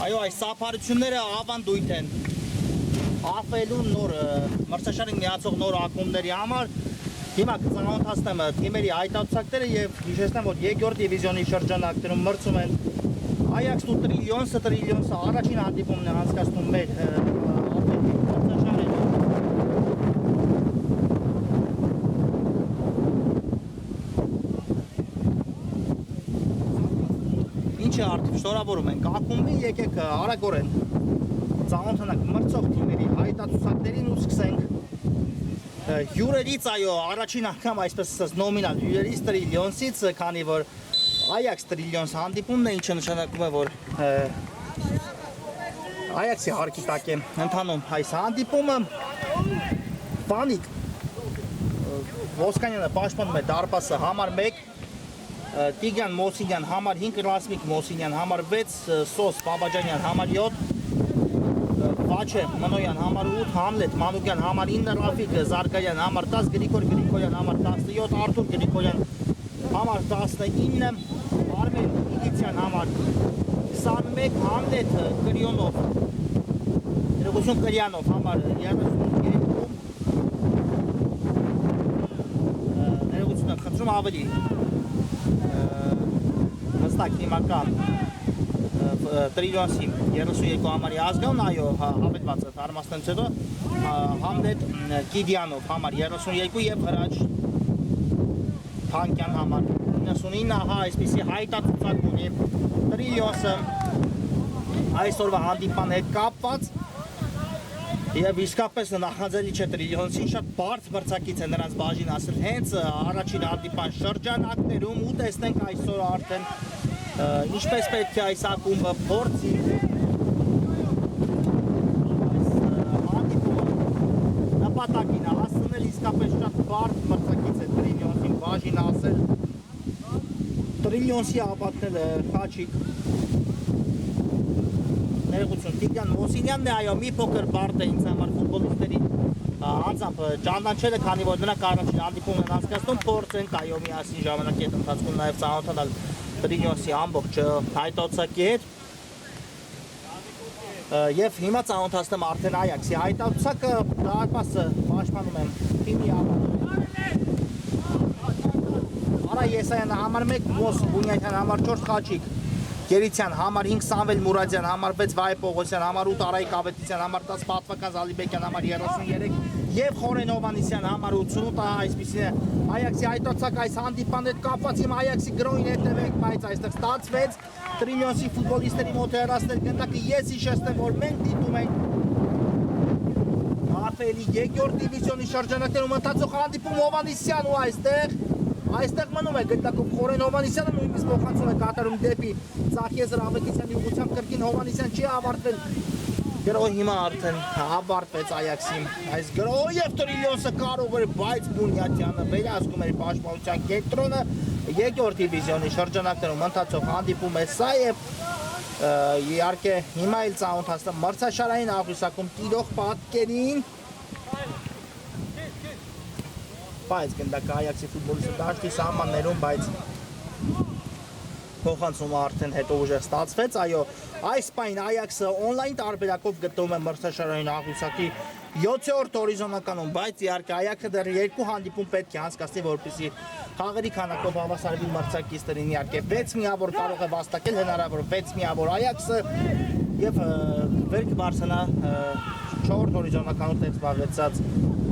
Այո, այս սափարությունները ավանդույթ են ԱՖ-ում նոր մրցաշարին միացող նոր ակումբների համար հիմա կծանոթացնեմ թիմերի հայտարարությունները եւ հիշեցնեմ, որ երկրորդ դիվիզիոնի շրջանակներում մրցում են Այաքսն ու Տրիլիոնսը առաջին հանդիպումն է անցկացնում մեր ԱՖ-ի մրցաշարերում։ Ինչը արդեն շնորհավորում ենք ակումբին, եկեք արագորեն ծանոթանանք մրցող թիմերի հայտարարություններին ու սկսենք հյուրերից, այո, առաջին անգամ այսպես ասած նոմինալ հյուրերից Տրիլիոնսից, քանի որ Այաքս Տրիլիոնս հանդիպումն է, ինչը նշանակում է, որ Այաքսի հարկի տակ է ընթանում այս հանդիպումը։ Վանիկ Ոսկանյանը պաշտպանում է դարպասը համար 1, Տիգրան Մոսինյան համար 5, Ռասմիկ Մոսինյան համար 6, Սոս Բաբաջանյան համար 7, Վաչե Մնոյան համար 8, Համլետ Մանուկյան համար 9, Ռաֆիկ Զարգարյան համար 10, Գրիգոր Գրիգորյան համար 17, Արթուր Գրիգորյան համար 19, Արմեն Իգիցյան համար 21, Համլետ Կրիոնով Ներողություն Կրյանով համար 32, ներողություն եմ խնդրում ավելի հստակ հիմական Տրիլիոնսի 32 համարի ազգանուն, այո, հավելված է հարմաստանից հետո Համլետ Կիդյանով համար 32 եւ Հրաչ Թանկյան համար 99, ահա այսպիսի հայտարարություն ունի Տրիլիոնսը այսօրվա հանդիպման հետ կապված եւ իսկապես նախաձեռնիչ է Տրիլիոնսին, շատ բարդ մրցակից է նրանց բաժին ասել հենց առաջին հանդիպման շրջանակներում ու տեսնենք այսօր արդեն ինչպես պետք է այս ակումբը փորձի հանդիպումը նպատակին հասնել, իսկապես շատ բարդ մրցակից է Տրիլիոնսին բաժին ասել Տրիլիոնսի ապակնել է Խաչիկ ներողություն Տիգրան Մոսինյանն է, այո, մի փոքր բարդ է ինձ համար ֆուտբոլիստների անձամբ ճանաչելը, քանի որ նրանք առաջին հանդիպումն են անցկացնում, փորձենք այո միասին ժամանակի հետ ընթացքում նաև ծանոթանալ Տրիլիոնսի ամբողջ հայտարարությունների հետ եւ հիմա ծանոթացնեմ արդեն Այաքսի հայտարարությունը դարպասը պաշտպանում եմ թիմի Արա Եսայանը համար 1, Մոս Բունյակյան համար 4, Խաչիկ Գերիցյան համար 5, Սամվել Մուրադյան համար 6, Վայ Պողոսյան համար 8, Արայիկ Ավետիսյան համար 10, Պատվական Զալիբեկյան համար 33 եւ Խորեն Հովանեսյան համար 88, այսպեսին է Այաքսի հայտարարությունը այս հանդիպման հետ կապված իմ Այաքսի գրոին հետևենք, բայց այստեղ ստացվեց Տրիլիոնսի ֆուտբոլիստերի մոտ հեռացնել գնդակը, ես հիշեցնեմ, որ մենք դիտում ենք ԱՖ-ի երկրորդ դիվիզիոնի շրջանակներում ընթացող հանդիպում Հովանեսյան ու այստեղ մնում է գնդակով Խորեն Հովանեսյանը նույնիսկ փոխանցում է կատարում դեպի Ծախեզր Ավետիսյանի ուղղությամբ կրկին Հովանեսյան չի ավարտվել գրոհ հիմա արդեն ավարտվեց Այաքսի այս գրոհը եւ Տրիլիոնսը կարող էր, բայց Բունյատյանը վերահսկում էր պաշտպանության կենտրոնը երկրորդ դիվիզիոնի շրջանակներում ընթացող հանդիպում է սա եւ իհարկե հիմա էլ ծանոթացնեմ մրցաշարային աղյուսակում տիրող պատկերին բայց գնդակը Այաքսի ֆուտբոլիստը դաշտի սահմաններում, բայց փոխանցումը արդեն հետո ուժեղ ստացվեց, այո, այս պայն Այաքսը օնլայն տարբերակով գտնվում է մրցաշարային աղյուսակի 7-րդ հորիզոնականում, բայց իհարկե Այաքսը դեռ 2 հանդիպում պետք է անցկացնի, որպեսզի խաղերի քանակով հավասարվի մրցակիցներին, իհարկե 6 միավոր կարող է վաստակել հնարավոր 6 միավոր Այաքսը եւ վեր կբարձրանա 4 հորիզոնականում զբաղեցած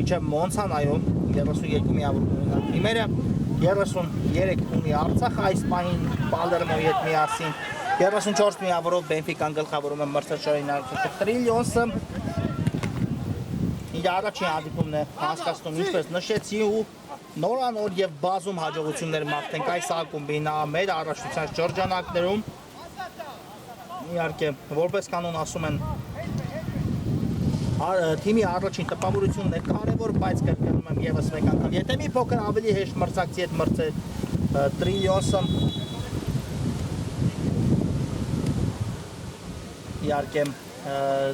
իջե Մոնցան, այո, 32 միավոր ունենալ թիմերը, 33 ունի Արցախը այս պահին Պալերմոյի հետ միասին, 34 միավորով Բենֆիկան գլխավորում է մրցաշարային աղյուսակը Տրիլիոնսը իր առաջին հանդիպումն է անցկացնում, ինչպես նշեցի ու նորանոր եւ բազում հաջողություններ մաղթենք այս ակումբին մեր առաջնության շրջանակներում իհարկե որպես կանոն ասում են թիմի առաջին տպավորությունն է կարևոր, բայց կրկնում եմ եւս մեկ անգամ, եթե մի փոքր ավելի հեշտ մրցակցի հետ մրցե Տրիլիոնսը իհարկե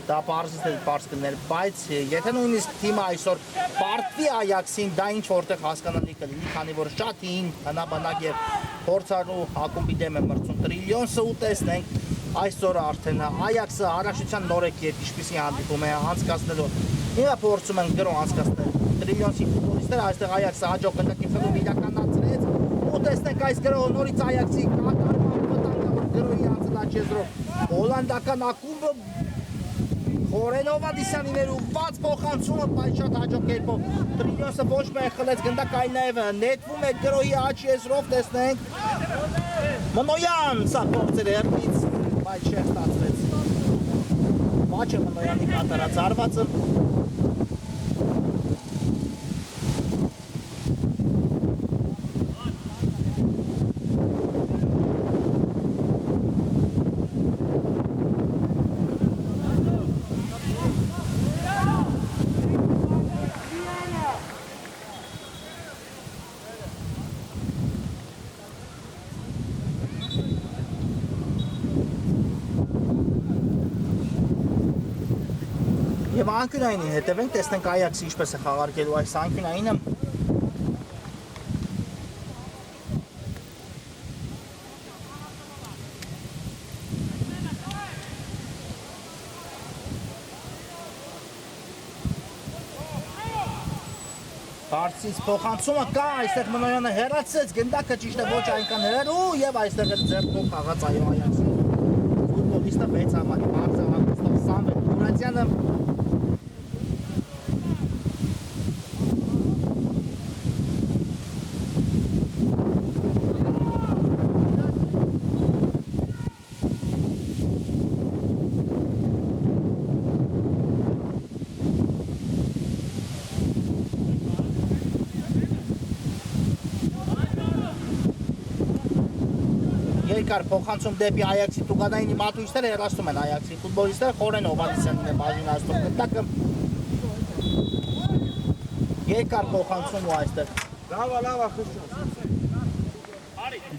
դա պարզ կներ, բայց եթե նույնիսկ թիմը այսօր պարտվի Այաքսին, դա ինչ որտեղ հասկանալի կլինի, քանի որ շատ հին հնաբանակ եւ փորձառու ակումբի դեմ է մրցում Տրիլիոնսը ու տեսնենք Այսօր արդեն Այաքսը առաջության նորեկ երկիշպիսի հանդիպում է անցկացնելու։ Հիմա փորձում են գրո անցկացնել տրիլիոնսի ֆուտբոլիստները, այստեղ Այաքսը հաջող գնդակի խմբում իրականացրեց։ Ու տեսնենք այս գրոհը նորից Այաքսի կատարման վտանգավոր գրոհի անցնաչեզրով հոլանդական ակումբը Խորենովադիսյանի ներուված փոխանցումը բայց շատ հաջող կերպով տրիլիոնսը ոչ միայն խլեց գնդակ, այլ նաև նետվում է գրոհի աջ եզրով, տեսնենք Մնոյան սա փորձեր հերթից, բայց չէ ստացվեց։ Մաչը Մնոյանի կատարած հարվածը Եվ անկյունայինին հետևենք, տեսնենք Այաքսը ինչպես է խաղարկելու այս անկյունայինը։ Բարձից փոխանցումը կա, այստեղ Մնոյանը հեռացեց, գնդակը ճիշտ է ոչ այնքան հեռար ու եւ այստեղ էլ ձեռքով խաղաց այո Այաքսի ֆուտբոլիստը 6 համարի Մարտիրոսյանը Սամվել Մուրադյանը երկար փոխանցում դեպի Այաքսի տուգանային մատույցները հեռացնում են Այաքսի ֆուտբոլիստները Խորեն Հովհաննիսյանն է բաժինացնում գնդակը երկար փոխանցում ու այստեղ լավ խշշ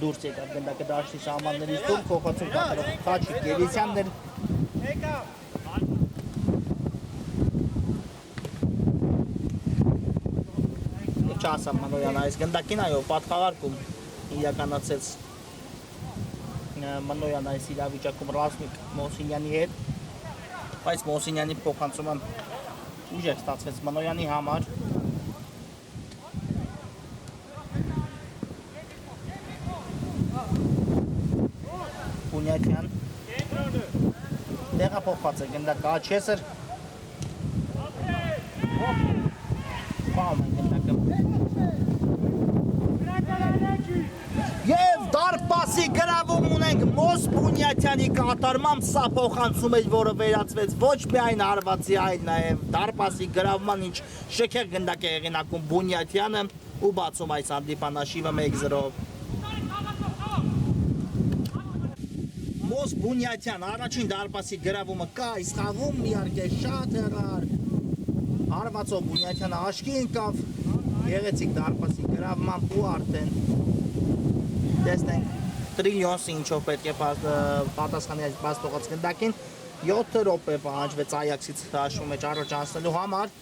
դուրս եկավ գնդակը դաշտի սահմաններից դուրս փոխանցում կատարող Խաչիկ Գելիցյանն չասամ Մանոյան այս գնդակին այո պատխաղարկում իրականացեց Մանոյան այս իրավիճակում Ռազմիկ Մոսինյանի հետ, բայց Մոսինյանի փոխանցումը ուժեղ ստացվեց Մանոյանի համար։ Բունյակյան տեղափոխված է գնդակը աչեսր Պահում են գնդակը Եվ դարպասի գրավում ունենք Մոս Բունյատյանի կատարմամբ սա փոխանցում էր, որը վերածվեց ոչ միայն հարվածի, այլ նաև դարպասի գրավման, ինչ շքեղ գնդակ է հեղինակում Բունյատյանը ու բացում այս հանդիպանաշիվը 1-0-ով։ Մոս Բունյատյան առաջին դարպասի գրավումը կա, այս խաղում իհարկե շատ հեռար հարվածով Բունյատյանը աչքի ընկավ, գեղեցիկ դարպասի գրավմամբ ու արդեն տեսնենք տրիլիոնսը ինչով պետք է պատասխանի այս բաց թողած գնդակին 7 րոպե պահանջվեց Այաքսից հաշվի մեջ առաջ անցնելու համար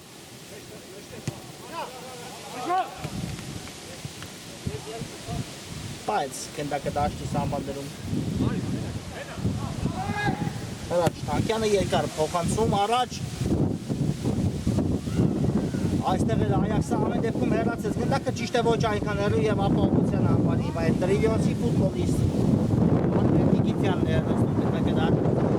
բայց գնդակը դաշտի սահմաններում առաջ Թանկյանը երկար փոխանցում առաջ Այստեղ էլ Այաքսը ամեն դեպքում հեռացեց գնդակը ճիշտ է ոչ այնքան հեռու եւ ապահովության համար հիմա այդ տրիլիոնսի ֆուտբոլիստ Անդրեյ Նիկիտյանն է հեռացնում գնդակը դար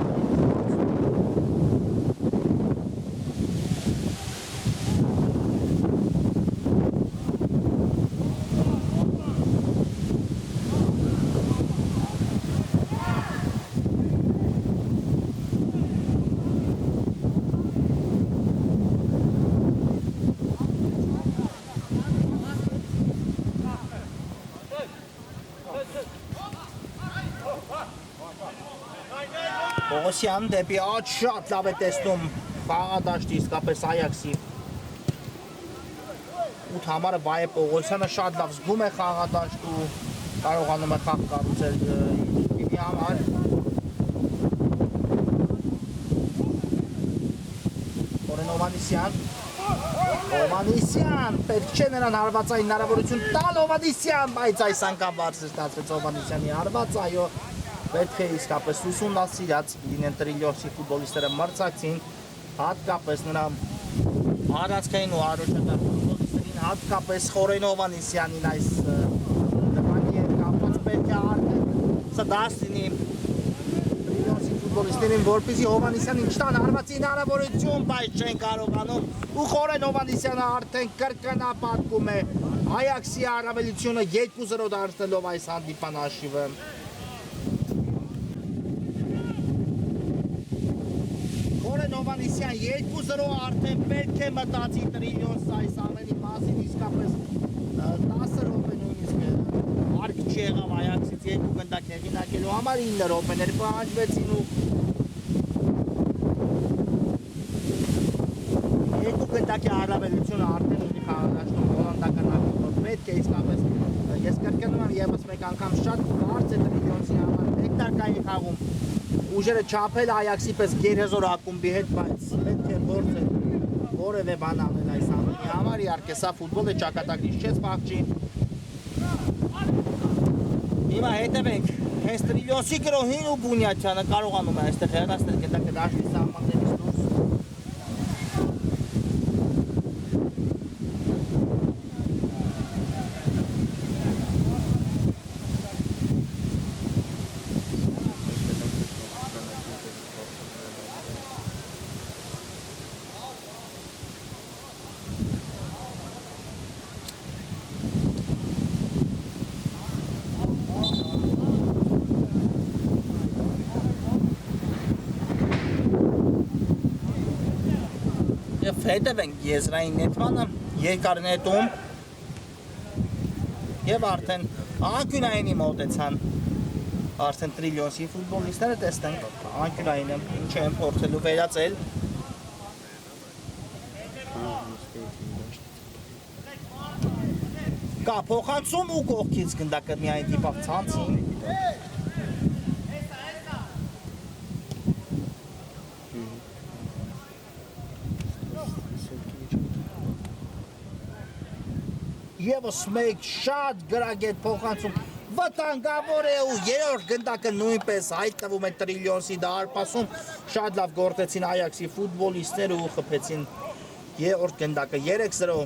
Պողոսյան դեպի աջ շատ լավ է տեսնում խաղադաշտի իսկապես Այաքսի 8 համարը Վայե Պողոսյանը շատ լավ զգում է խաղադաշտ ու կարողանում է խաղ կառուցել իր համար Խորեն Հովհաննիսյան պետք չէ նրան հարվածային հնարավորություն տալ Հովհաննիսյան, բայց այս անգամ բարձր ստացվեց Հովհաննիսյանի հարվածը, այո պետք է իսկապես ուսումնասիրած լինեն Տրիլիոսի ֆուտբոլիստները մրցակցին, հատկապես նրա առանցքային ու առաջատար ֆուտբոլիստերին, հատկապես Խորեն Հովհաննիսյանին այս դեպքի հետ կապված պետք է արդեն դաս լինի Տրիլիոսի ֆուտբոլիստերին, որպեսզի Հովհաննիսյանին չտան հարվածի հնարավորություն, բայց չեն կարողանում ու Խորեն Հովհաննիսյանը արդեն կրկնապատկում է Այաքսի առավելությունը 2-0 դարձնելով այս հանդիպան հաշիվը։ Խորեն Հովհաննիսյան 2-0 արդեն պետք է մտածի Տրիլիոս այս ամենի մասին, իսկապես 10 րոպե նույնիսկ արկ չեղավ Այաքսից 2 գնդակ հեղինակելու համար 9 րոպեներ պահանջվեցին ու 2 գնդակի առավելությունը արդեն ունի խաղադաշտում հոլանդական ակումբը։ Պետք է իսկապես ես կրկնում եմ ևս մեկ անգամ շատ բարձր է Տրիլիոսի համար մեկտարկային խաղում ուժերը չափել Այաքսի պես գերհզոր ակումբի հետ, բայց պետք է փորձել որևէ բան անել այս ամենի համար, իհարկե սա ֆուտբոլ է, ճակատագրից չես փախչի։ Հիմա հետևենք, հենց Տրիլիոսի գրոհին ու Բունյատյանը կարողանում է այստեղ հեռացնել գնդակը դաշտի սահմաններից դուրս։ Եվ հետևենք եզրային նետմանը, երկար նետում և արդեն անկյունայինի մոտեցան արդեն Տրիլիոսի ֆուտբոլիստները, տեսնենք անկյունայինը ինչ են փորձելու վերածել։ Կա փոխանցում ու կողքից գնդակը միայն դիպավ ցանցին։ Եվս մեկ շատ գրագետ փոխանցում վտանգավոր է ու երրորդ գնդակը նույնպես հայտնվում է Տրիլիոսի դարպասում, շատ լավ գործեցին Այաքսի ֆուտբոլիստները ու խփեցին երրորդ գնդակը 3-0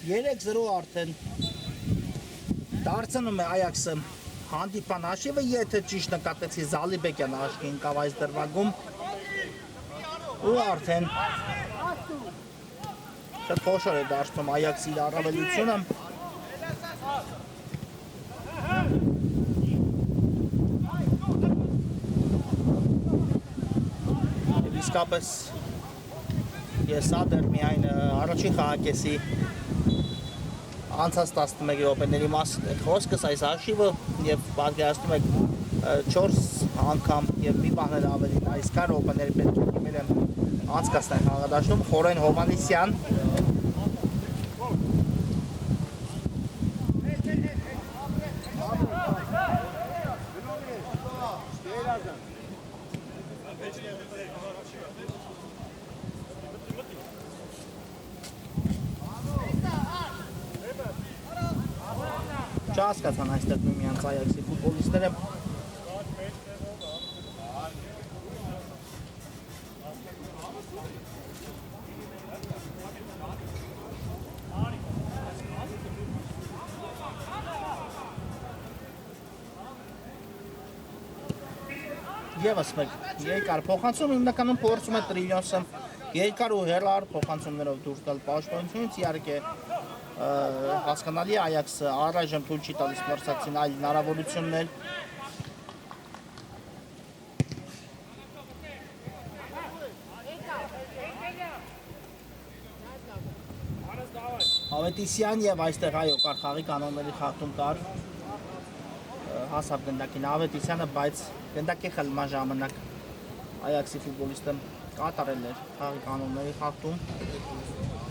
3-0 արդեն դարձնում է Այաքսը հանդիպան հաշիվը, եթե ճիշտ նկատեցի Զալիբեկյանը աչքի ընկավ այս դրվագում ու արդեն շատ խոշոր է դարձնում Այաքսի առավելությունը։ Եվ իսկապես ես ադեր միայն առաջին խաղակեսի անցած 11 րոպեների մասին է խոսքս այս հաշիվը եւ պատկերացնում եք 4 անգամ եւ մի բան էլ ավելին այսքան րոպեներ պետք է դիմել են անցկացնել խաղադաշտում Խորեն Հովհաննիսյան չհասկացան այստեղ միմյանց Այաքսի ֆուտբոլիստները Եվս մեկ երկար փոխանցում հիմնականում փորձում է Տրիլիոսը երկար ու հեռար փոխանցումներով դուրս գալ պաշտպանությունից, իհարկե հասկանալի Այաքսը առայժմ թույլ չի տալիս մրցակցին այլ հնարավորություններ։ Ավետիսյան եւ այստեղ այո կար խաղի կանոնների խախտում կար հասավ գնդակին Ավետիսյանը, բայց գնդակի խլման ժամանակ Այաքսի ֆուտբոլիստը կատարել էր խաղի կանոնների խախտում։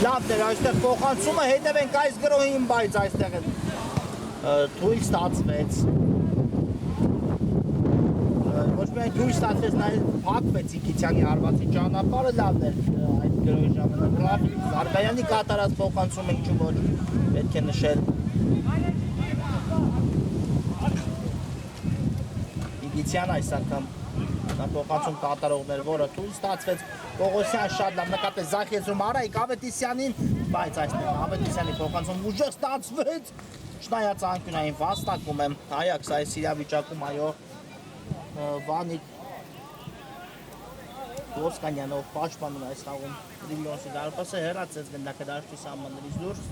Լավն էր, այստեղ փոխանցումը հետևենք այս գրոհին, բայց այստեղ էլ թույլ ստացվեց։ Ոչ միայն թույլ ստացվեց, նաև փակվեց Իգիթյանի հարվածի ճանապարհը, լավն էր այդ գրոհի ժամանակ։ Զարգայանի կատարած փոխանցումը ինչու ոչ պետք է նշել։ Իգիթյան այս անգամ փոխանցում կատարողներ, որը թույլ ստացվեց, Պողոսյան շատ լավ նկատեց Զախիեցում Արայիկ Ավետիսյանին, բայց այստեղ Ավետիսյանի փոխանցում ուժեղ ստացվեց, չնայած անկյունային վաստակում է Այաքս այս իրավիճակում, այո, Վանիկ Ոսկանյանով պաշտպանում այս խաղում Տրիլիոնսի դարպասը հեռացեց գնդակը դաշտի սահմաններից դուրս։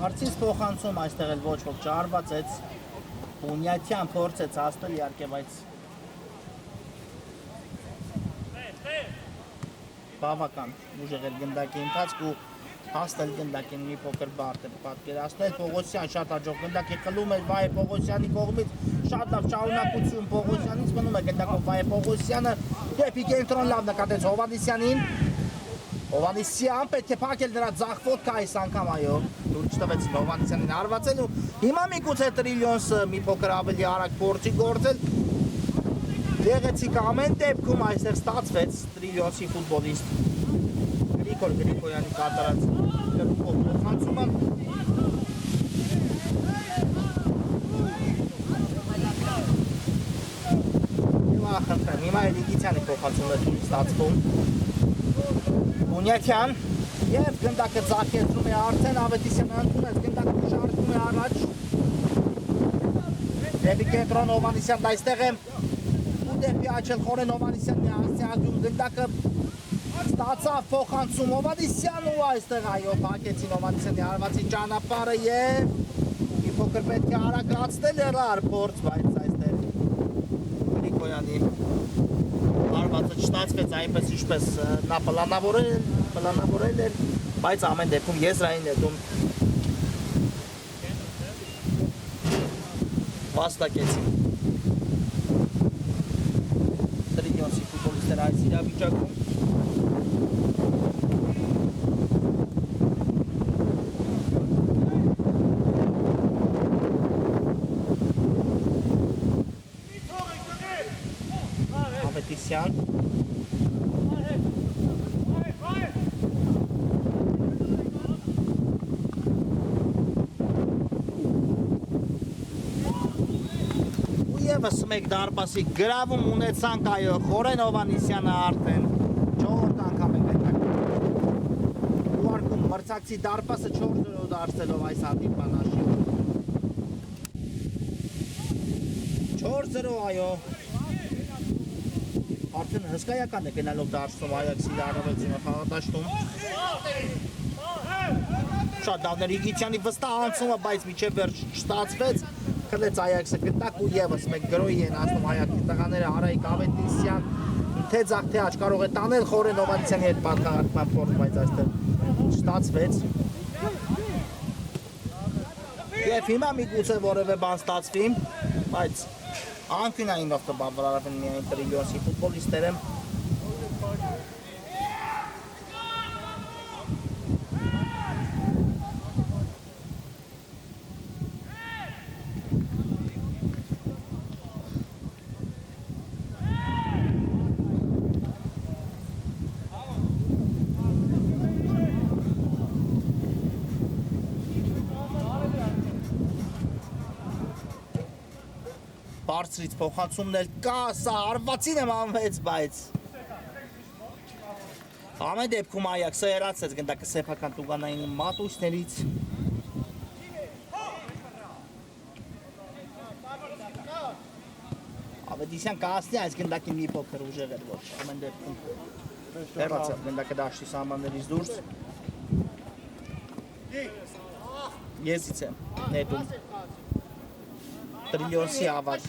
Հարցից փոխանցում այստեղ էլ ոչ ոք չարվածեց, Բունյաթյան փորձեց հասնել իհարկե, բայց բավական ուժեղ էր գնդակի ընթացք ու հասնել գնդակին մի փոքր բարդ էր պատկերացնել, Պողոսյան շատ հաջող գնդակի խլում էր Վայե Պողոսյանի կողմից, շատ լավ շարունակություն Պողոսյանից մնում է գնդակով Վայե Պողոսյանը, դեպի կենտրոն լավ նկատեց Հովհաննիսյանին, Հովհաննիսյան պետք է փակել նրա ձախ ոտքը այս անգամ, այո, դուր չտվեց Հովհաննիսյանին հարվածել ու հիմա միգուցե Տրիլիոնսը մի փոքր ավելի արագ փորձի գործել։ Գեղեցիկ ամեն դեպքում այստեղ ստացվեց Տրիլիոնսի ֆուտբոլիստ Գրիգոր Գրիգորյանի կատարած գլուխով փոխանցումը։ Հիմա Իգիթյանի փոխանցումն է ստացվում։ Բունյաթյան և գնդակը ձախեցնում է արդեն Ավետիսյանը ընդունեց, գնդակը շարժվում է առաջ դեպի կենտրոն Հովհաննիսյանն այստեղ է ու դեպի աչել խորեն Հովհաննիսյանն է հասցեագրում գնդակը ստացավ փոխանցում Հովհաննիսյան ու այստեղ այո փակեցին Հովհաննիսյանի հարվածի ճանապարհը և մի փոքր պետք է արագացնել հեռար փորձ, բայց այստեղ Գրիգորյանի հարվածը չստացվեց այնպես ինչպես նա պլանավորել էր, բայց ամեն դեպքում եզրային ներդում վաստակեցին Տրիլիոնսի ֆուտբոլիստները այս իրավիճակում։ Ավետիսյան Եվս մեկ դարպասի գրավում ունեցանք, այո, Խորեն Հովհաննիսյանը արդեն 4-րդ անգամ է ուղարկում մրցակցի դարպասը 4-0 դարձելով այս հանդիպանաշի։ 4-0, այո, արդեն հսկայական է գնալով դարձնում Այաքսի առավելությունը խաղատաշտում։ Շատ լավն էր Իգիթյանի վստահ անցումը, բայց մինչև վերջ չստացվեց։ Քլեց Այաքսը գտակ ու եւս մեկ գրոհի են ասում Այաքսի տղաները Արայիկ Ավետիսյան, թե ձախ թե աջ կարող է տանել Խորեն Հովհաննիսյանի հետ պատկառակման փորձ, բայց այստեղ չստացվեց։ Եվ հիմա միգուցե որևէ բան ստացվի, բայց անկյունայինով կբավարարվեն միայն Տրիլիոնսի ֆուտբոլիստները։ Բարձրից փոխանցումն էլ կա, սա արվածին եմ անվեց, բայց ամեն դեպքում Այաքսը հեռացեց գնդակը սեփական տուգանային մատույցներից։ Ավետիսյան կհասնի այս գնդակին մի փոքր ուժեղ էր, ոչ ամեն դեպքում հեռացավ գնդակը դաշտի սահմաններից դուրս։ Եզից եմ նետում Տրիլիոնսի ավակ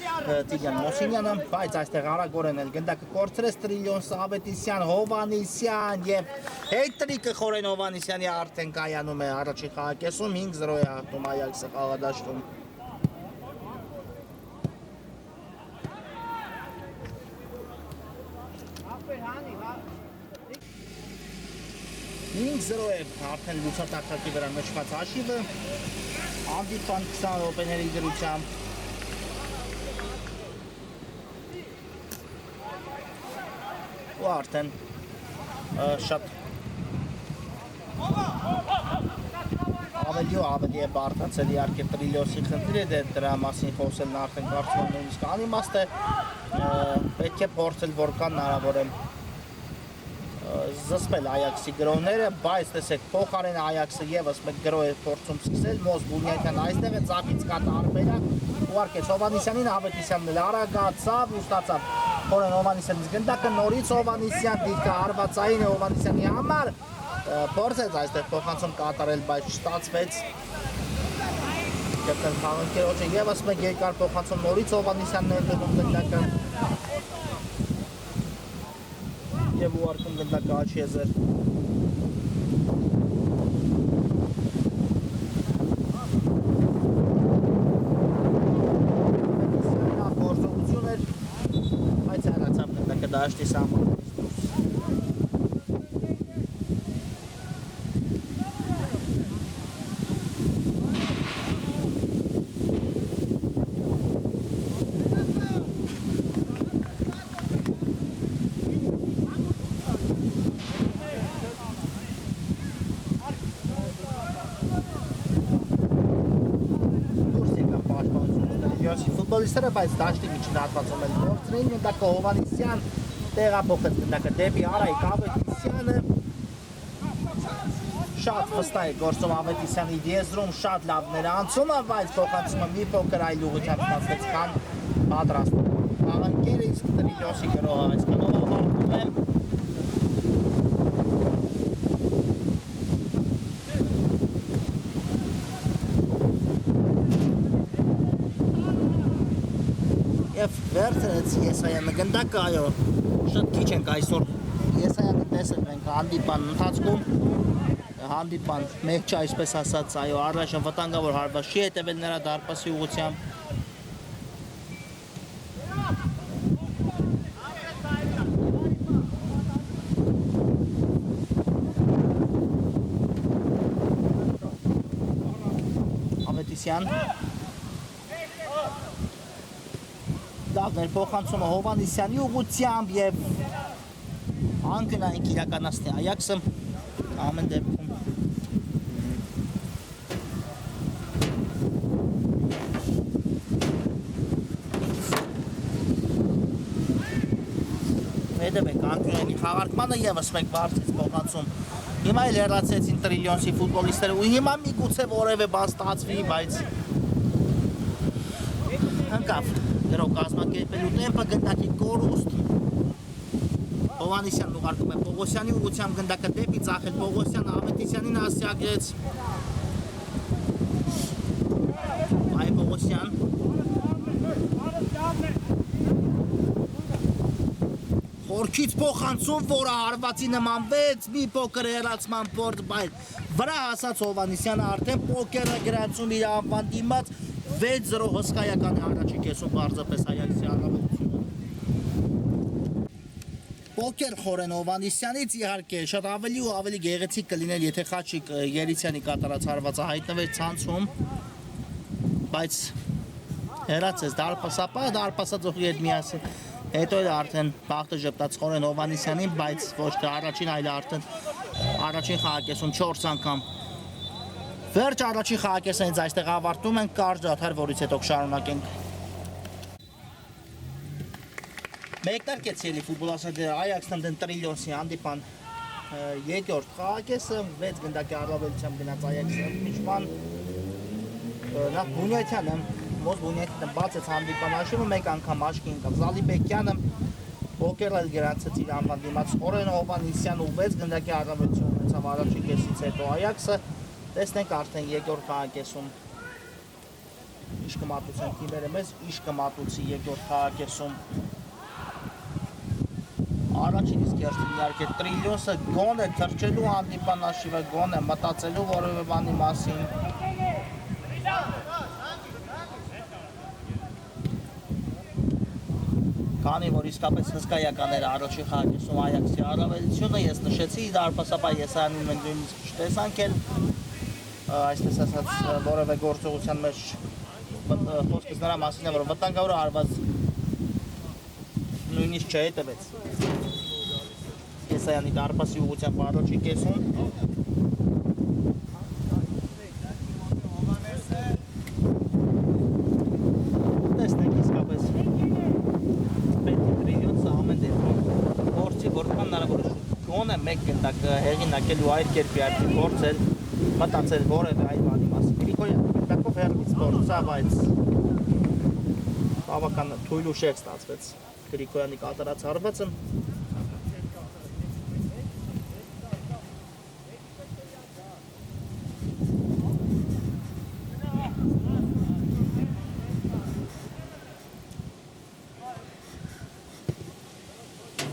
Տիգրան Մոսինյանը, բայց այստեղ արագորեն էլ գնդակը կորցրեց Տրիլիոնս Ավետիսյան, Հովանիսյան եւ հետրիկը Խորեն Հովանիսյանի արդեն կայանում է առաջի խաղակեսում 5-0 է հաղթում Այաքսը խաղադաշտում։ Ինձրո է արդեն լուսատակակի վրա նշված հաշիվը, հանդիպան 20 րոպեների դրությամբ։ Ու արդեն շատ ավելի է բարդացել իհարկե Տրիլիոնսի խնդիրը, դրա մասին խոսելն արդեն կարծում եմ նույնիսկ անիմաստ է, պետք է փորձել որքան հնարավոր է զսպել Այաքսի գրոհները, բայց տեսեք փոխարեն Այաքսը եւս մեկ գրոհ է փորձում սկսել, Մոզ Բունյակյան այստեղ է ծափից կա տարբերակ, ուղարկեց Հովանիսյանին, Ավետիսյանն էլ արագացավ ու ստացավ Խորեն Հովանիսյանից գնդակը, նորից Հովանիսյան դիրքը հարվածային է Հովանիսյանի համար, փորձեց այստեղ փոխանցում կատարել, բայց չստացվեց։ Կապիտան Խաղանքերոջը եւս մեկ երկար փոխանցում նորից Հովանիսյանն է դնում գնդակը։ Եվ ուղարկում գնդակը Աչիեզեր։ Գործողություն էր, բայց հեռացավ գնդակը դաշտի սահմանից դուրս։ Ֆուտբոլիստները բայց դաշտի միջին հատվածում են գործրին, գնդակը Հովանիսյան տեղափոխեց գնդակը դեպի Արայիկ Ավետիսյանը, շատ վստահ է գործում Ավետիսյանի դիեզրում, շատ լավներ անցումը, բայց փոխանցումը մի փոքր այլ ուղղությամբ ստացվեց, քան պատրաստվում։ Խաղանքերը իսկ Տրիլիոնսի գրոհը այսքանով ավարտվում է։ Եվ վերցրեց Եսայանը գնդակը, այո, շատ քիչ ենք այսօր Եսայանը տեսել մենք հանդիպան ընթացքում, հանդիպան մեկ չէ այսպես ասած, այո, առայժմ վտանգավոր հարված չի հետևել նրա դարպասի ուղղությամբ։ Ավետիսյան լավներ փոխանցումը Հովանիսյանի ուղղությամբ եւ անկյունային իրականացնի Այաքսը ամեն դեպքում հետևեք անկյունային խաղարկմանը եւս մեկ բարձից փոխանցում հիմա էլ հեռացեցին Տրիլիոնսի ֆուտբոլիստները ու հիմա միգուցե որևէ բան ստացվի, բայց հնկավ գրող կազմակերպելու տեմպը գնդակի կորուստ Հովանիսյանն ուղարկում է Պողոսյանի ուղղությամբ գնդակը դեպի ծախել Պողոսյանը Ավետիսյանին հասցեագրեց այ Պողոսյան խորքից փոխանցում, որը հարվածի նմանվեց մի փոքր հեռացման փորձ, բայց վրա հասած Հովանիսյանը արդեն պոկերը գրանցում իր անվան դիմաց 6-0 հսկայական է առաջի կեսում պարզապես Այաքսի առավելությունը։ Պոկեր Խորեն Հովանիսյանից իհարկե շատ ավելի ու ավելի գեղեցիկ կլիներ, եթե Խաչիկ Երիցյանի կատարած հարվածը հայտնվեր ցանցում, բայց հեռացեց դարպասածողի հետ միասին, հետո էլ արդեն բախտը ժպտաց Խորեն Հովանիսյանին, բայց ոչ թե առաջին, այլ արդեն առաջին խաղակեսում 4 անգամ Վերջ առաջի խաղակեսը հենց այստեղ ավարտում ենք, կարճ դադար, որից հետո կշարունակենք։ Մեկնարկեց ելի ֆուտբոլ ասադերը Այաքսն դեն Տրիլիոնսի հանդիպան երկրորդ խաղակեսը, 6 գնդակի առավելությամբ գնաց Այաքսը միջման նախ Բունյակյանը, Մոզ Բունյակյանը բացեց հանդիպան հաշիվը, մեկ անգամ աչքի ընկավ Զալիբեկյանը, Պոկերն էլ գրանցեց իր անվան դիմաց Խորեն Հովանիսյանը ու 6 գնդակի առավելություն ունեցավ առաջի կեսից հետո Այաքսը Տեսնենք արդեն երկրորդ խաղակեսում Իշկմատության թիմերը մեզ իշկմատուցի երկրորդ քաղաքեսում առաջին իսկ երթին իհարկե տրիլիոնսը գոնե թրջելու հանդիպան հաշիվը գոնե մտածելու որևէ բանի մասին Քանի որ իսկապես հսկայական էր առաջի խաղակեսում Այաքսի առավելությունը, ես նշեցի դարպասապայ եսայանին մենք նույնիսկ չտեսանք էլ այսպես ասած որևէ գործողության մեջ խոսքս նրա մասին է, որ վտանգավոր հարված նույնիսկ չհետևեց եսայանի դարպասի ուղղությամբ առաջի կեսում տեսնենք իսկապես որքան հնարավոր է գոնե մեկ գնդակ հեղինակելու այդ կերպի արդի փորձել մտածել որևէ այդ բանի մասին Գրիգորյանը պիտակով հերմից փորձա, բայց բավական թույլ ու շեկ ստացվեց Գրիգորյանի կատարած հարվածը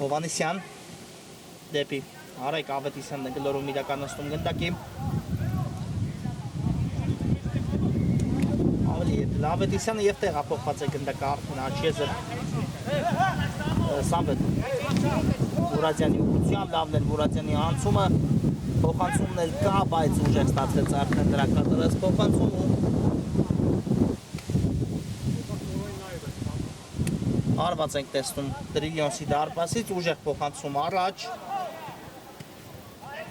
Հովանեսյան դեպի Արայք Ավետիսյանն է գլորում իրականացնում գնդակի ավելի Ավետիսյանը և տեղափոխված է գնդակը արդեն Աչեզը Սամվետ Մուրադյանի ուղղությամբ լավն էր Մուրադյանի անցումը փոխանցումն էլ կա, բայց ուժեղ ստացվեց արդեն դրա կատարած փոխանցումը Արված ենք տեսնում տրիլիոնսի դարպասից, ուժեղ փոխանցում առաջ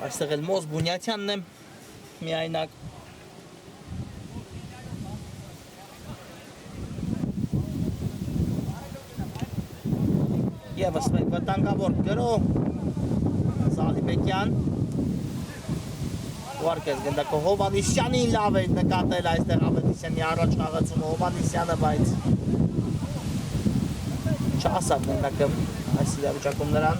Այստեղ էլ Մոզ Բունյաթյանն է միայնակ Եվս մեկ վտանգավոր գրո Սալիբեկյան Ուարկես գնդակը Հովանեսյանին լավ է նկատել այստեղ Ավետիսյանի առաջ խաղացումը Հովանեսյանը, բայց չասավ գնդակը այս իրավիճակում նրան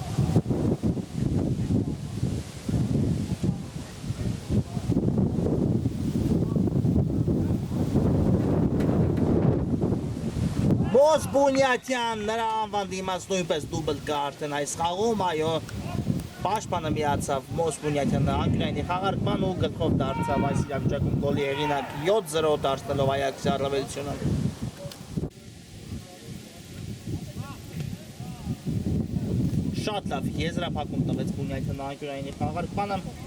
Մոզ Բունյաթյան նրա անվան դիմաց նույնպես դուբլ կա արդեն այս խաղում, այո պաշտպանը միացավ Մոզ Բունյաթյանը անկրայինի խաղարկման ու գլխով դարձավ այս իրավիճակում գոլի հեղինակ 7-0 դարձնելով Այաքսի առավելությունը Շատ լավ եզրափակում տվեց Բունյաթյանը անկյունայինի խաղարկմանը ու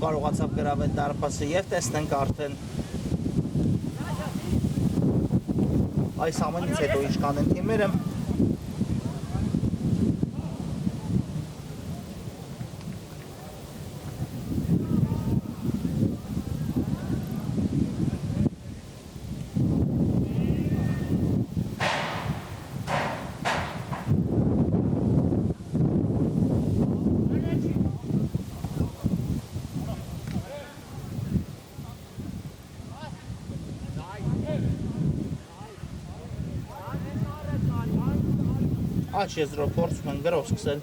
կարողացավ գրավել դարպասը և տեսնենք արդեն այս ամենից հետո ինչքան են թիմերը Աչ եզրով փորձում են գրով սկսել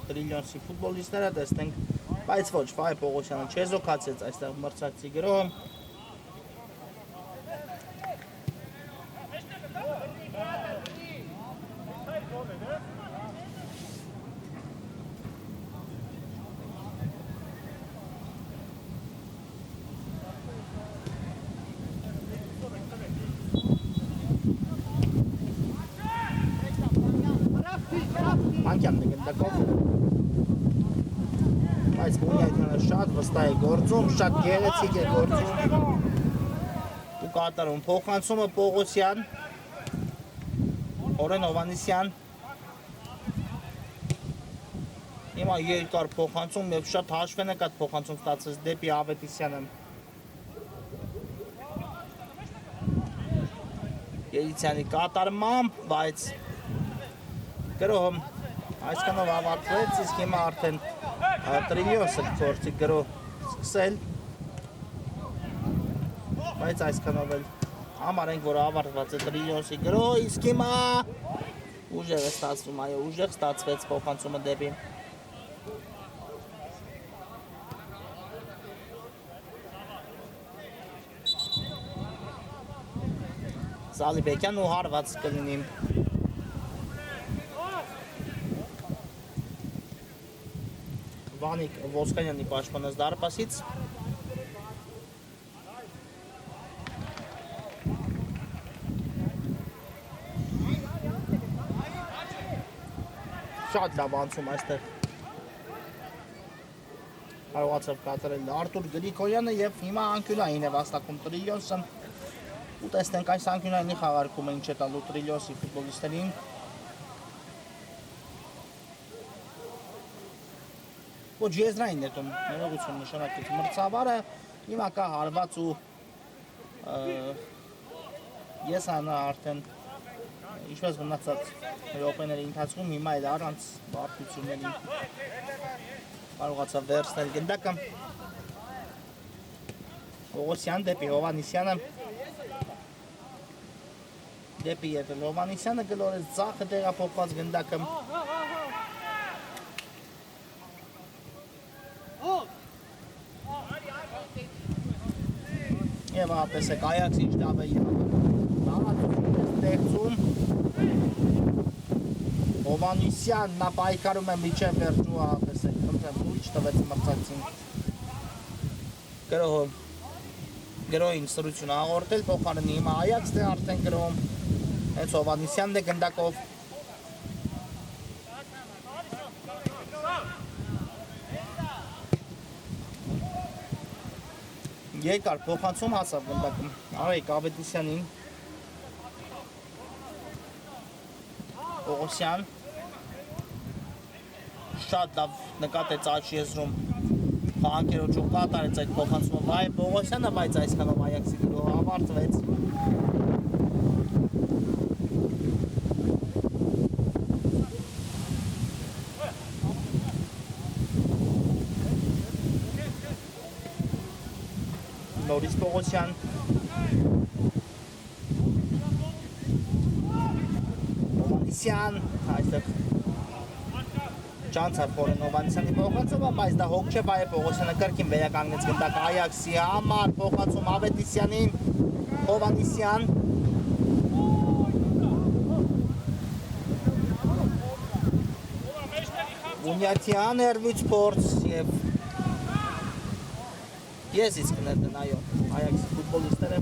տրիլիոնսի ֆուտբոլիստները, տեսնենք, բայց ոչ, Ֆայ Պողոսյանը չեզոքացեց այստեղ մրցակցի գրով Մանկյանն է գնդակով Բայց Բունյաթյանը շատ վստահ է գործում, շատ գեղեցիկ է գործում ու կատարում փոխանցումը Պողոսյան Օրեն Հովանեսյան Հիմա երկար փոխանցում և շատ հաշվենակ այդ փոխանցում ստացվեց դեպի Ավետիսյանը Երիցյանի կատարմամբ, բայց գրոհը այսքանով ավարտվեց, իսկ հիմա արդեն տրիլիոնսը գործի գրոհ սկսել, բայց այսքանով էլ համարենք, որ ավարտված է տրիլիոնսի գրոհ, իսկ հիմա ուժեղ է ստացվում, այո, ուժեղ ստացվեց փոխանցումը դեպի Զալիբեկյան ու հարված կլինի։ Վանիկ Ոսկանյանի պաշտպանած դարպասից։ Շատ լավ անցում այստեղ։ Կարողացավ կատարել Արտուր Գրիգորյանը եւ հիմա անկյունային է վաստակում Տրիլիոսը։ Ու տեսնենք այս անկյունայինի խաղարկումը ինչ է տալու Տրիլիոսի ֆուտբոլիստերին։ Ոչ եզրային է տուն, ներողություն նշանակեց մրցավարը, հիմա կա հարված ու ես անա արդեն ինչպես մնացած րոպեների ընթացքում հիմա էլ առանց բարդությունների կարողացավ վերցնել գնդակը Պողոսյան դեպի Հովանիսյանը դեպի ետել Հովանիսյանը գլորեց ձախը տեղափոխված գնդակը Եվ տեսեք Այաքս ինչ լավ է լավացություն է ստեղծում Հովանիսյան նա պայքարում է միջև վերջու տեսեք խնդրեմ լույս տվեց մրցակցին գրոհին սրություն աղորդել փոխարենի հիմա Այաքսն է արդեն գրոհում հենց Հովանիսյանն է գնդակով Երկար փոխանցում հասավ գնդակում Արայիկ Ավետիսյանին Պողոսյան շատ լավ նկատեց աջ եզրում խաղանկերոջով կատարեց այդ փոխանցումը վայ Պողոսյանը բայց այսքանով Այաքսի գրոհը ավարտվեց Նորից Պողոսյան Հովանիսյան այստեղ Չանցավ խորեն Հովանիսյանի փոխանցումը, բայց դա հոգ չէ, բայ Պողոսյանը կրկին վերականգնեց գնդակը Այաքսի համար փոխանցում Ավետիսյանին Հովանիսյան Ունյատյան երվույց փորձ եւ Ես իսկ կներդեն, այո, Այաքսի ֆուտբոլիստները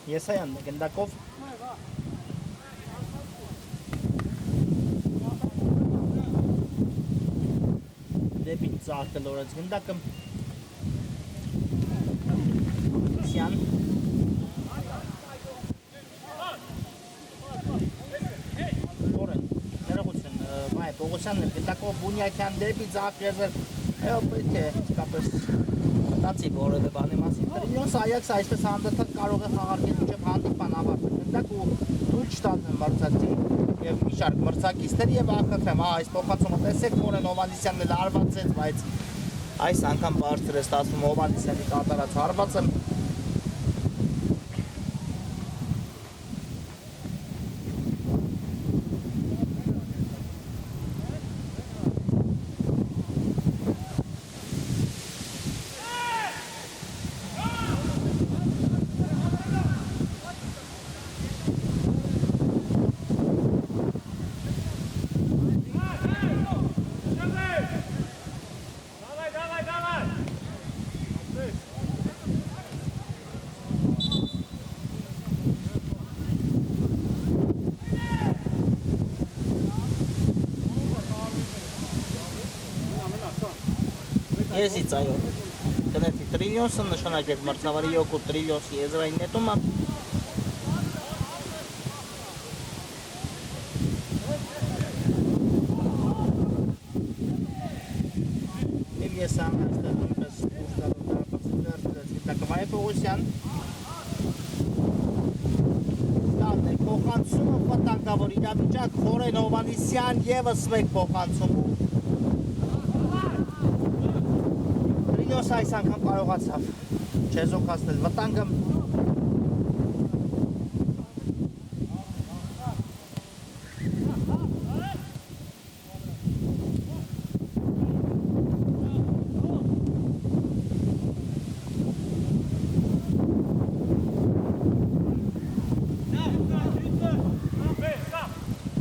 Եսայանն է գնդակով դեպի ձախ գլորեց գնդակը Սյան Որեն, ներողություն, բայ Պողոսյանն է գնդակով Բունյակյան դեպի ձախ եզր պետք է իսկապես մտածի որևէ բանի մասին Տրիլիոսը Այաքսը այսպես հանդերձ կարող է խաղարկել մինչև հանդիպան ավարտել գնդակ ու լույս տալ մրցակցին եւ մի շարք մրցակիցներ եւ ակրեմ այս փոխանցումը տեսեք Մորեն Հովանիսյանն էլ հարվածեց բայց այս անգամ բարձր է ստացվում Հովանիսյանի կատարած հարվածը Եզից այո կնետի Տրիլիոսը նշանակեց մրցավարի 2 Տրիլիոսի եզրային նետումը Գեսան, այստեղ նույնպես ուշտալու դարապացիներ Գնդակավայ Պողոսյան Լավն է, փոխանցումը վտանգավոր իրավիճակ Խորեն Հովանիսյան ևս մեկ փոխանցում Տրիլիոս այս անգամ կարողացավ չեզոքացնել վտանգը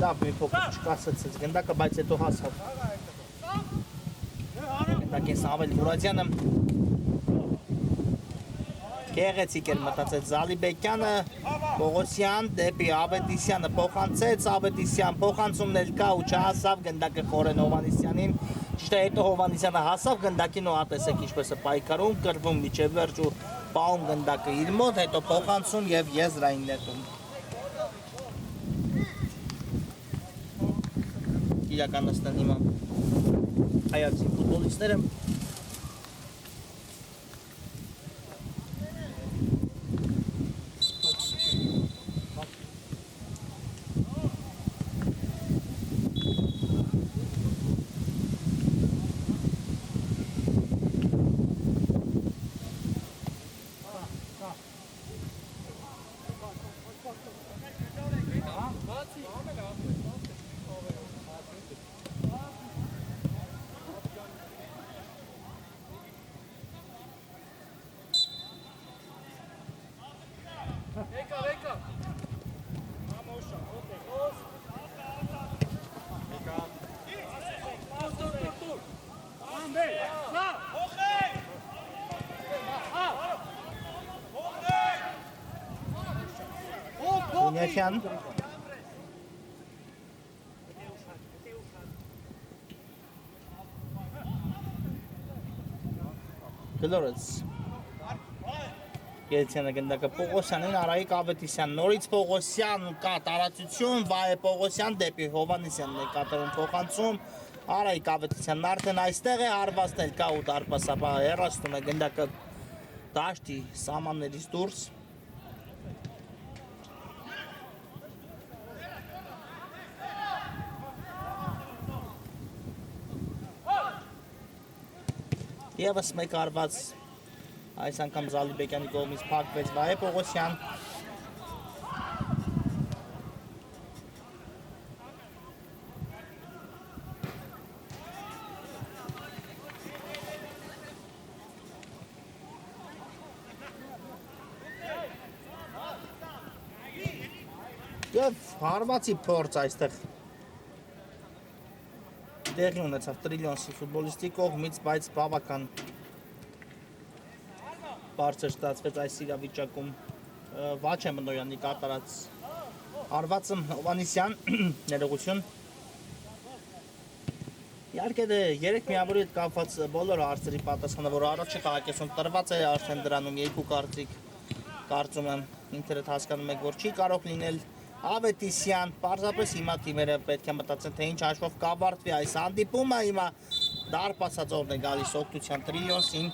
Լավ մի փոքր չկասեցեց գնդակը, բայց հետո հասավ Գնդակին Սամվել Մուրադյանը Գեղեցիկ էր մտածեց Զալիբեկյանը Պողոսյան դեպի Ավետիսյանը փոխանցեց Ավետիսյան փոխանցումն էլ կա ու չհասավ գնդակը Խորեն Հովանիսյանին Ճիշտ է հետո Հովանիսյանը հասավ գնդակին ու ատեսեք ինչպես է պայքարում կրվում միջև վերջ ու պահում գնդակը իր մոտ հետո փոխանցում եւ եզրային նետում իրականացնեն հիմա հայացի ֆուտբոլիստները Ունյաշյան Գլորեց Գերեցյանը գնդակը Պողոսյանին Արայիկ Ավետիսյան նորից Պողոսյան կա տարածություն Վայե Պողոսյան դեպի Հովանիսյանն է կատարում փոխանցում Արայիկ Ավետիսյանն արդեն այստեղ է հարվածն էլ կա ու դարպասապահը հեռացնում է գնդակը դաշտի սահմաններից դուրս Եվս մեկ արված այս անգամ Զալիբեկյանի կողմից փակվեց Վայե Պողոսյան Եվ հարվածի փորձ այստեղ Տեղի ունեցավ Տրիլիոնսի ֆուտբոլիստի կողմից, բայց բավական բարձր ստացվեց այս իրավիճակում Վաչե Մնոյանի կատարած արվածը Հովանիսյան ներողություն Իհարկե 3 միավորի հետ կապված բոլոր հարցերի պատասխանը, որ առաջի խաղակեսում տրված է, արդեն դրանում 2 կարծիք կարծում եմ ինքներդ հասկանում եք, որ չի կարող լինել Ավետիսյան, պարզապես հիմա թիմերը պետք է մտածեն, թե ինչ հաշվով կավարտվի այս հանդիպումը, հիմա դարպասածորն է գալիս օգնության Տրիլիոնսին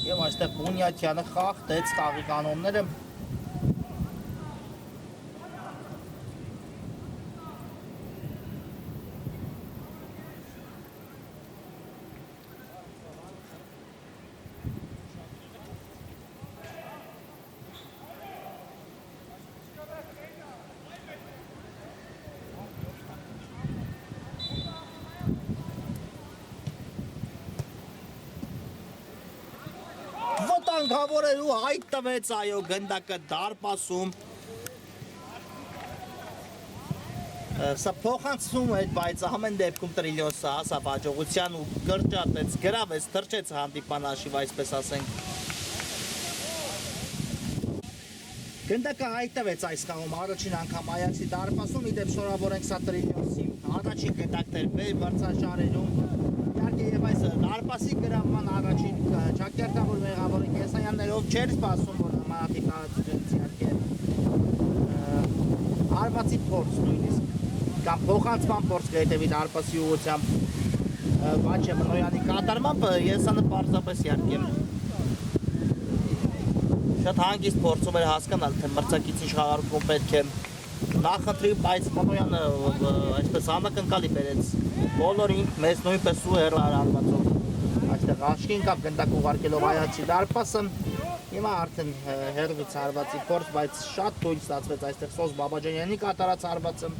Եվ այստեղ Բունյաթյանը խախտեց խաղի կանոնները Վտանգավորելու հայտ տվեց այո գնդակը դարպասում Սա փոխանցում էր, բայց ամեն դեպքում Տրիլիոնսը հասավ հաջողության ու կրճատեց, գրավեց, թռչեց հանդիպման հաշիվ, այսպես ասենք Գնդակը հայտվեց այս խաղում առաջին անգամ Այաքսի դարպասում, իդեպ շնորհավորենք սա Տրիլիոնսին առաջին գնդակներ մրցաշարերում Իհարկե եւ այս դարպասի գրավման առաջին ճակերտավոր մեղավորը Կեսայան Օվանեսյաններով չէր սպասում, որ նմանատիպ տարածությունից իհարկե արվածի փորձ նույնիսկ կամ փոխանցման փորձ կհետևի դարպասի ուղղությամբ Վաչե Մնոյանի կատարմամբ ես անը պարզապես իհարկե շատ հանգիստ փորձում էր հասկանալ, թե մրցակիցի խաղարկում պետք է նախընտրի, բայց Մնոյանը այսպես անակնկալի բերեց բոլորին, մեզ նույնպես ու հեռարարվածով այստեղ աչքի ընկավ գնդակ ուղարկելով այացի դարպասը հիմա արդեն հեռվից հարվածի փորձ, բայց շատ թույլ ստացվեց այստեղ Սոս Բաբաջանյանի կատարած հարվածը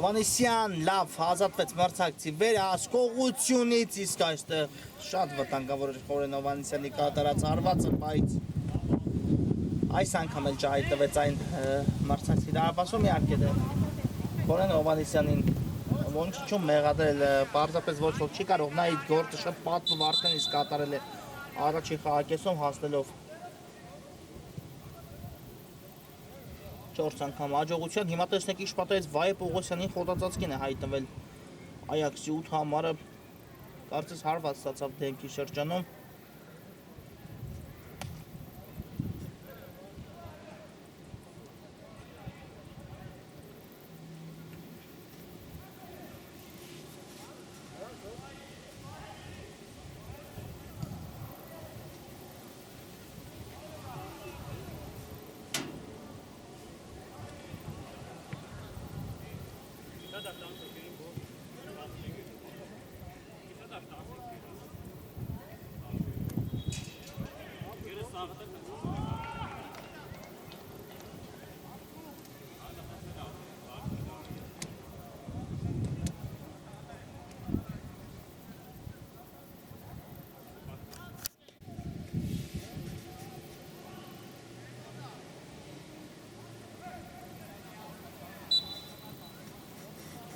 Օվանեսյան լավ հազատվեց մրցակցի վերահսկողությունից, իսկ այստեղ շատ վտանգավոր էր Խորեն Օվանեսյանի կատարած հարվածը, բայց այս անգամ էլ չհայտվեց այն մրցակցի դարպասում, իհարկե Խորեն Օվանեսյանին ոչնչում մեղադրել պարզապես ոչ ոք չի կարող, նա այդ գործը շատ պատվով արդեն իսկ կատարել է առաջին խաղակեսում հասնելով 4 անգամ հաջողության, հիմա տեսնեք Իշպատայից Վայե Պողոսյանին խոտածածկին է հայտնվել Այաքսի 8 համարը կարծես հարված ստացավ դեմքի շրջանում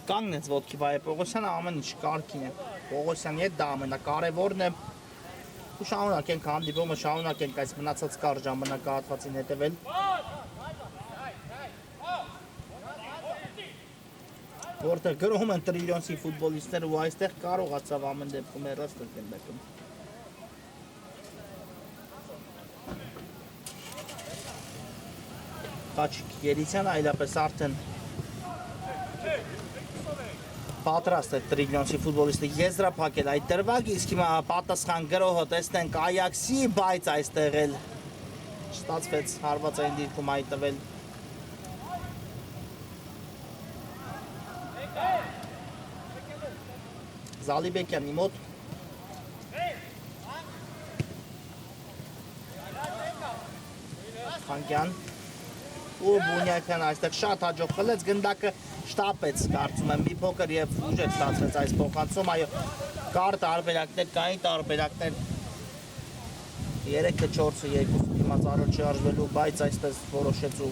կանգնեց ոտքի Վայե Պողոսյանը ամեն ինչ կարգին է Պողոսյանի հետ դա ամենակարևորն է ու շարունակենք հանդիպումը, շարունակենք այս մնացած կարճ ժամանակահատվածին հետևել որտեղ գրում են տրիլիոնսի ֆուտբոլիստներ ու այստեղ կարողացավ ամեն դեպքում հեռաց տնտեսում Խաչիկ Երիցյանը այլապես արդեն պատրաստ է տրիլիոնսի ֆուտբոլիստը եզրափակել այդ դրվագ, իսկ հիմա պատասխան գրոհը տեսնենք Այաքսի, բայց այստեղ էլ չստացվեց հարվածային դիրքում հայտնվել Զալիբեկյանի մոտ Խանկյան ու Բունյակյան այստեղ շատ հաջող խլեց գնդակը շտապեց կարծում եմ մի փոքր եւ ուժեղ ստացվեց այս փոխանցում այո կար տարբերակներ կային տարբերակներ 3-ը 4-ը 2-ը դիմաց առաջ շարժվելու բայց այսպես որոշեց ու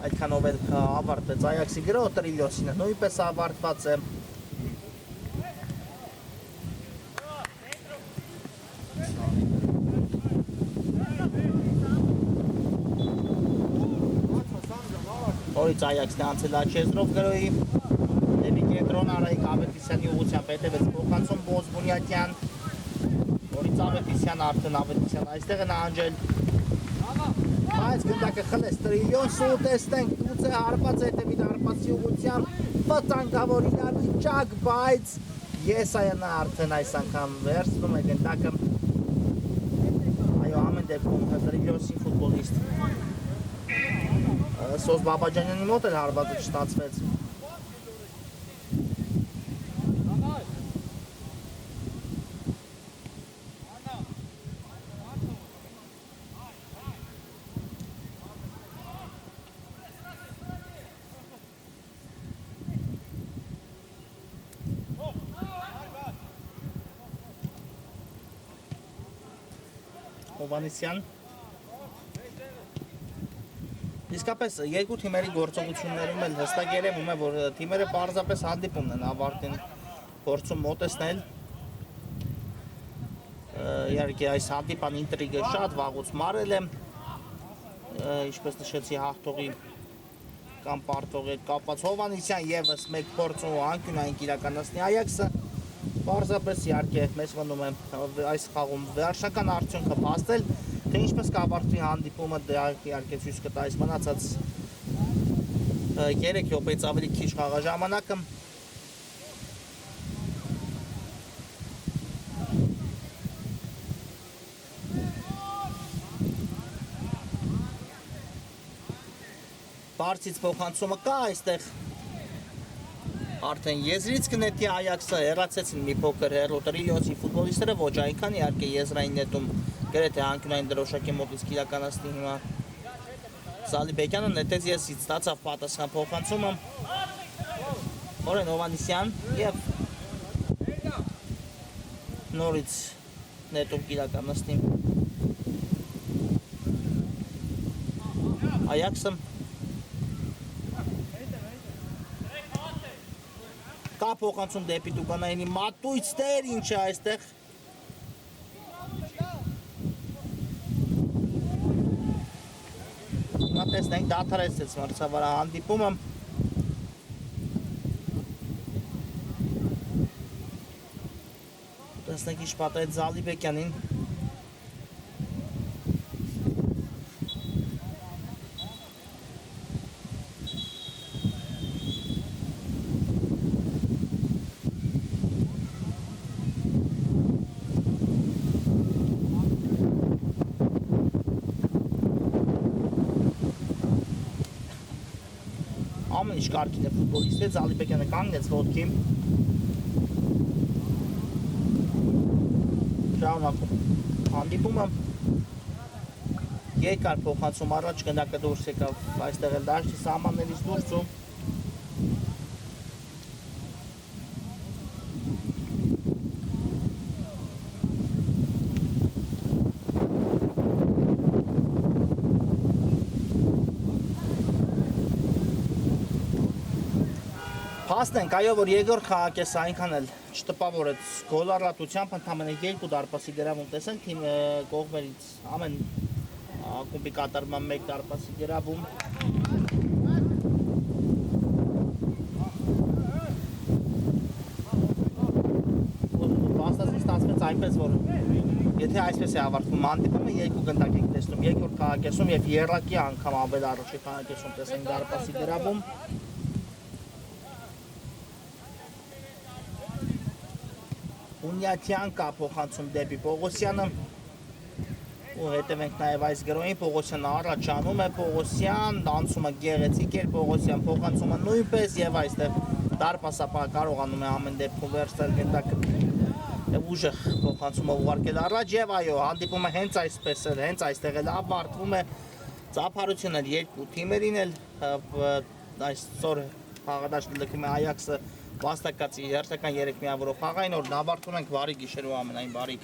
այդքանով էլ ավարտվեց Այաքսի գրոհը տրիլիոնսինը նույնպես ավարտված է Որից Այաքսն անցել Աչեզրով գրոհի դեպի կենտրոն Արայիկ Ավետիսյանի ուղղությամբ հետևեց փոխանցում Բոզ Բունյակյան որից Ավետիսյան արդեն Ավետիսյան այստեղ է նահանջել Այս գնդակը խլեց տրիլիոնս ու տեսնենք գուցե հարված հետևի դարպասի ուղղությամբ վտանգավոր իրավիճակ, բայց Եսայանը արդեն այս անգամ վերցնում է գնդակը այո ամեն դեպքում տրիլիոնսի ֆուտբոլիստ Սոս Բաբաջանյանի մոտ էլ հարվածը չստացվեց Հովանեսյան։ Իսկապես երկու թիմերի գործողություններում էլ հստակ երևում է, որ թիմերը պարզապես հանդիպումն են ավարտին փորձում մոտեցնել։ Իհարկե այս հանդիպան ինտրիգը շատ վաղուց մարել է, ինչպես նշեցի հաղթողի կամ պարտվողի կապված Հովանեսյան եւս մեկ փորձ ու անկյունային կիրականացնի Այաքսը, պարզապես իհարկե մեզ մնում է այս խաղում վերջնական արդյունքը փաստել, թե ինչպես կավարտվի հանդիպումը, դա իհարկե ցույց կտա այս մնացած 3 րոպեից ավելի քիչ խաղաժամանակը։ Բարձից փոխանցումը կա այստեղ, արդեն եզրից կնետի Այաքսը, հեռացեցին մի փոքր հեռու Տրիլիոսի ֆուտբոլիստները, ոչ այնքան իհարկե եզրային նետում գրեթե անկյունային դրոշակի մոտից կիրականացնի հիմա Զալիբեկյանը, նետեց եզրից, ստացավ պատասխան փոխանցումը Օրեն Հովանեսյան եւ նորից նետում կիրականացնի Այաքսը կա փոխանցում դեպի Տուկանայինի մատույցներ, ինչ է այստեղ հիմա տեսնենք դադարեցեց մրցավար հանդիպումը տեսնենք ինչ պատահեց Զալիբեկյանին ամեն ինչ կարգին է ֆուտբոլիստ է, Զալիբեկյանը կանգնեց ոտքի շարունակում հանդիպումը երկար փոխանցում առաջ գնդակը դուրս եկավ այստեղ էլ դաշտի սահմաններից դուրսում Հասնենք, այո, որ երկրորդ խաղակեսը այնքան էլ չտպավորեց գոլառատությամբ, ընդամենը 2 դարպասի գրավում տեսանք թիմ կողմերից ամեն ակումբի կատարման 1 դարպասի գրավում Վաստացին ստացվեց այնպես, որ եթե այսպես է ավարտվում հանդիպումը, 2 գնդակ ենք տեսնում երկրորդ խաղակեսում եւ եռակի անգամ ավել առաջի խաղակեսում տեսանք դարպասի գրավում Ունյաթյան կա փոխանցում դեպի Պողոսյանը ու հետևենք նաև այս գրոյին Պողոսյանը առաջանում է Պողոսյան, անցումը գեղեցիկ էր Պողոսյան, փոխանցումը նույնպես եւ այստեղ դարպասապահը կարողանում է ամեն դեպքում վերցնել գնդակը եւ ուժեղ փոխանցումը ուղարկել առաջ եւ այո, հանդիպումը հենց այսպես էլ, հենց այստեղ էլ ավարտվում է ծափարությունը երկու թիմերին էլ այսօր խաղադաշտը լքում է Այաքսը Վաստակացի հերթական 3 միավորով խաղային օրն ավարտում ենք բարի գիշեր ու ամենայն բարիք